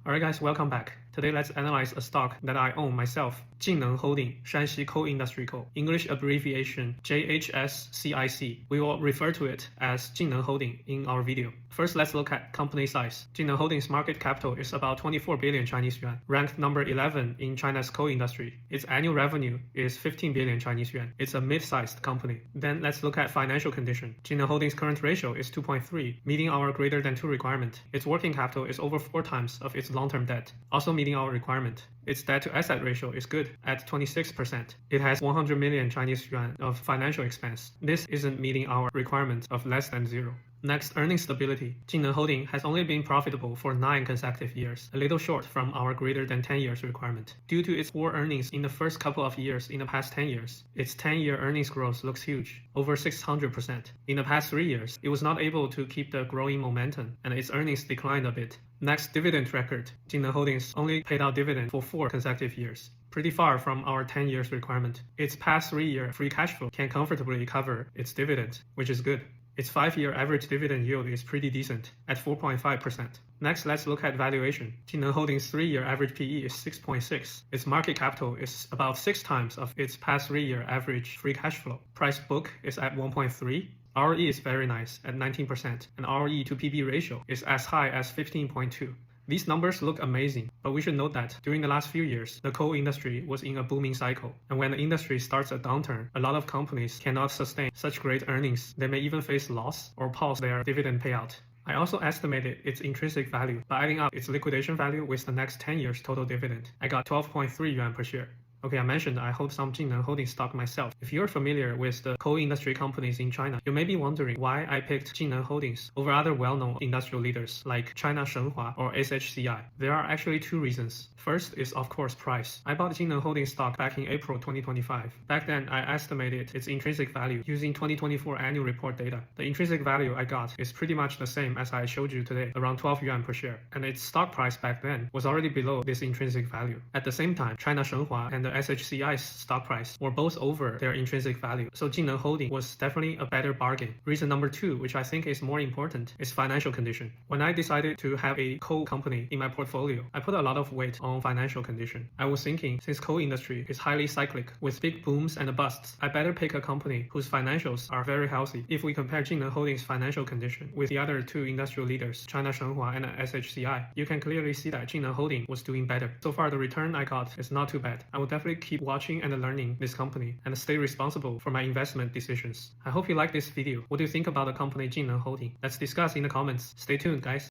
Alright guys, welcome back. Today let's analyze a stock that I own myself, Jin Neng Holding, Shanxi Coal Industry Co. English abbreviation JHSCIC. We will refer to it as Jin Neng Holding in our video. First, let's look at company size. Jin Neng Holding's market capital is about 24 billion Chinese yuan, ranked number 11 in China's coal industry. Its annual revenue is 15 billion Chinese yuan. It's a mid-sized company. Then let's look at financial condition. Jin Neng Holding's current ratio is 2.3, meeting our greater than 2 requirement. Its working capital is over 4 times of its long-term debt, also meeting our requirement. Its debt to asset ratio is good at 26%. It has 100 million Chinese yuan of financial expense. This isn't meeting our requirement of less than 0. Next, earnings stability. Jin Neng Holding has only been profitable for 9 consecutive years, a little short from our greater than 10 years requirement. Due to its poor earnings in the first couple of years in the past 10 years, its 10-year earnings growth looks huge, over 600%. In the past 3 years, it was not able to keep the growing momentum, and its earnings declined a bit. Next, dividend record. Jin Neng Holdings only paid out dividend for 4 consecutive years, pretty far from our 10 years requirement. Its past 3-year free cash flow can comfortably cover its dividends, which is good. Its 5-year average dividend yield is pretty decent, at 4.5%. Next, let's look at valuation. Jin Neng Holding's 3-year average PE is 6.6. Its market capital is about 6 times of its past 3-year average free cash flow. Price book is at 1.3. ROE is very nice, at 19%, and ROE to PB ratio is as high as 15.2. These numbers look amazing, but we should note that during the last few years, the coal industry was in a booming cycle. And when the industry starts a downturn, a lot of companies cannot sustain such great earnings. They may even face loss or pause their dividend payout. I also estimated its intrinsic value by adding up its liquidation value with the next 10 years total dividend. I got 12.3 yuan per share. Okay, I mentioned I hold some Jin Neng Holding stock myself. If you're familiar with the coal industry companies in China, you may be wondering why I picked Jin Neng Holdings over other well-known industrial leaders like China Shenhua or SHCI. There are actually 2 reasons. First is of course price. I bought Jin Neng Holding stock back in April 2025. Back then, I estimated its intrinsic value using 2024 annual report data. The intrinsic value I got is pretty much the same as I showed you today, around 12 yuan per share. And its stock price back then was already below this intrinsic value. At the same time, China Shenhua and the SHCI's stock price were both over their intrinsic value, so Jin Neng Holding was definitely a better bargain. Reason number 2, which I think is more important, is financial condition. When I decided to have a coal company in my portfolio, I put a lot of weight on financial condition. I was thinking, since coal industry is highly cyclic with big booms and busts, I better pick a company whose financials are very healthy. If we compare Jin Neng Holding's financial condition with the other 2 industrial leaders, China Shenhua and SHCI, you can clearly see that Jin Neng Holding was doing better. So far, the return I got is not too bad. I will definitely keep watching and learning this company and stay responsible for my investment decisions. I hope you like this video. What do you think about the company Jin Neng Holding? Let's discuss in the comments. Stay tuned, guys.